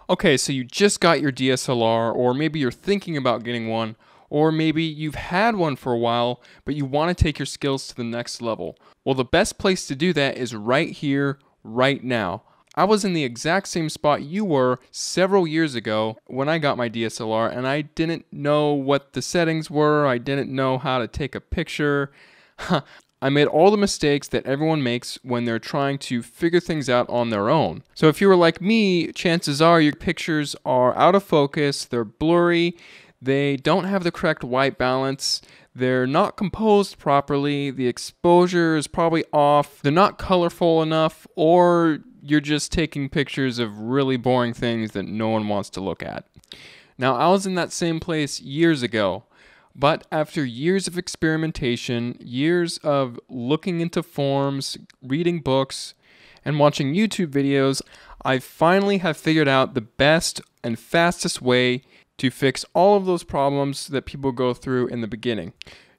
Okay, so you just got your DSLR, or maybe you're thinking about getting one, or maybe you've had one for a while, but you want to take your skills to the next level. Well, the best place to do that is right here, right now. I was in the exact same spot you were several years ago when I got my DSLR, and I didn't know what the settings were. I didn't know how to take a picture. I made all the mistakes that everyone makes when they're trying to figure things out on their own. So if you were like me, chances are your pictures are out of focus, they're blurry, they don't have the correct white balance, they're not composed properly, the exposure is probably off, they're not colorful enough, or you're just taking pictures of really boring things that no one wants to look at. Now, I was in that same place years ago. But after years of experimentation, years of looking into forums, reading books, and watching YouTube videos, I finally have figured out the best and fastest way to fix all of those problems that people go through in the beginning.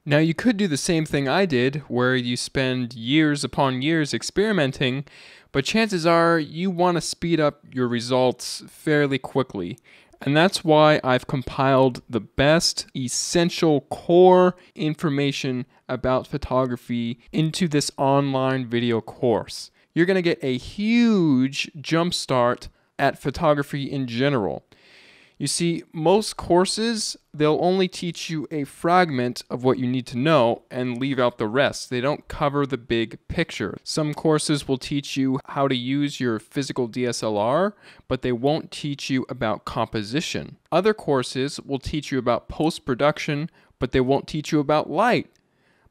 Now, you could do the same thing I did, where you spend years upon years experimenting, but chances are you want to speed up your results fairly quickly. And that's why I've compiled the best essential core information about photography into this online video course. You're going to get a huge jump start at photography in general. You see, most courses, they'll only teach you a fragment of what you need to know and leave out the rest. They don't cover the big picture. Some courses will teach you how to use your physical DSLR, but they won't teach you about composition. Other courses will teach you about post-production, but they won't teach you about light.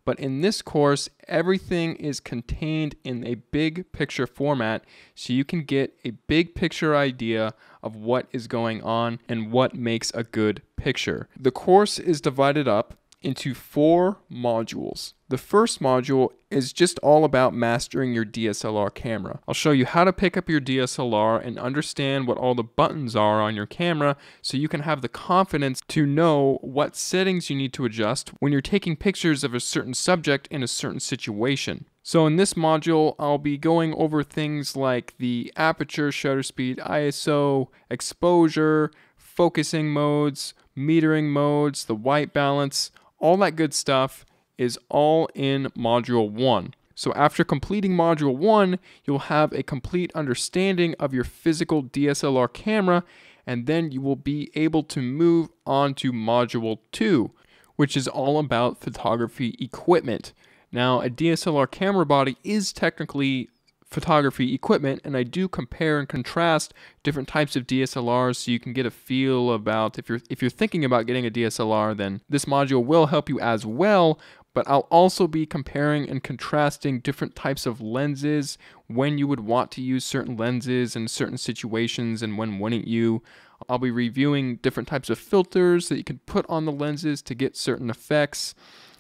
But in this course, everything is contained in a big picture format, so you can get a big picture idea of what is going on and what makes a good picture. The course is divided up into 4 modules. The first module is just all about mastering your DSLR camera. I'll show you how to pick up your DSLR and understand what all the buttons are on your camera so you can have the confidence to know what settings you need to adjust when you're taking pictures of a certain subject in a certain situation. So in this module, I'll be going over things like the aperture, shutter speed, ISO, exposure, focusing modes, metering modes, the white balance, all that good stuff is all in Module 1. So after completing Module 1, you'll have a complete understanding of your physical DSLR camera, and then you will be able to move on to Module 2, which is all about photography equipment. Now, a DSLR camera body is technically photography equipment, and I do compare and contrast different types of DSLRs so you can get a feel about if you're thinking about getting a DSLR, then this module will help you as well. But I'll also be comparing and contrasting different types of lenses, when you would want to use certain lenses in certain situations and when wouldn't you. I'll be reviewing different types of filters that you can put on the lenses to get certain effects,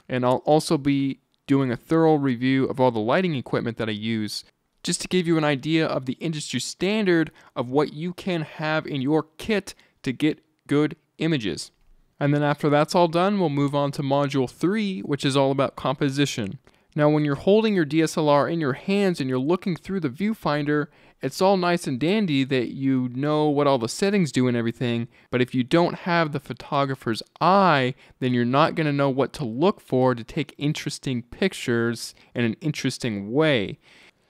and I'll also be doing a thorough review of all the lighting equipment that I use, just to give you an idea of the industry standard of what you can have in your kit to get good images. And then after that's all done, we'll move on to Module 3, which is all about composition. Now, when you're holding your DSLR in your hands and you're looking through the viewfinder, it's all nice and dandy that you know what all the settings do and everything, but if you don't have the photographer's eye, then you're not going to know what to look for to take interesting pictures in an interesting way.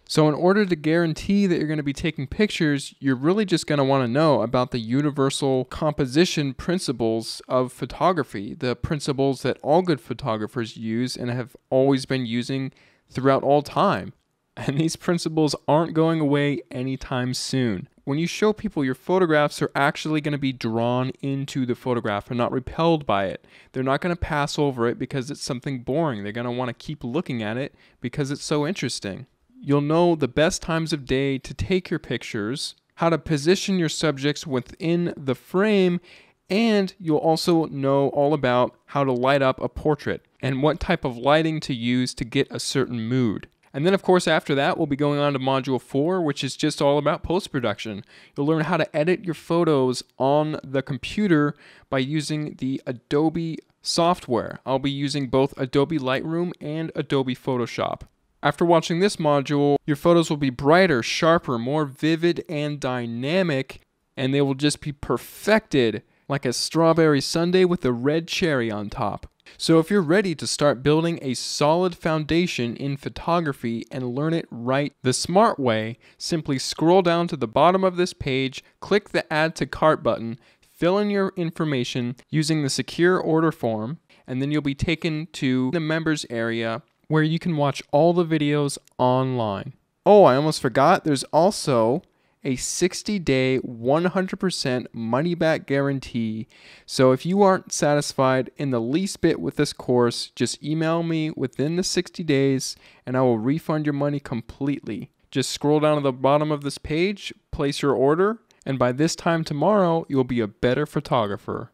So in order to guarantee that you're going to be taking pictures, you're really just going to want to know about the universal composition principles of photography, the principles that all good photographers use and have always been using throughout all time. And these principles aren't going away anytime soon. When you show people your photographs, they're actually going to be drawn into the photograph and not repelled by it. They're not going to pass over it because it's something boring. They're going to want to keep looking at it because it's so interesting. You'll know the best times of day to take your pictures, how to position your subjects within the frame, and you'll also know all about how to light up a portrait and what type of lighting to use to get a certain mood. And then, of course, after that, we'll be going on to Module 4, which is just all about post-production. You'll learn how to edit your photos on the computer by using the Adobe software. I'll be using both Adobe Lightroom and Adobe Photoshop. After watching this module, your photos will be brighter, sharper, more vivid, and dynamic, and they will just be perfected like a strawberry sundae with a red cherry on top. So if you're ready to start building a solid foundation in photography and learn it right the smart way, simply scroll down to the bottom of this page, click the Add to Cart button, fill in your information using the secure order form, and then you'll be taken to the members area where you can watch all the videos online. Oh, I almost forgot, there's also a 60-day 100% money-back guarantee. So if you aren't satisfied in the least bit with this course, just email me within the 60 days and I will refund your money completely. Just scroll down to the bottom of this page, place your order, and by this time tomorrow, you'll be a better photographer.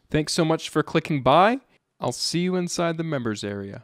Thanks so much for clicking by. I'll see you inside the members area.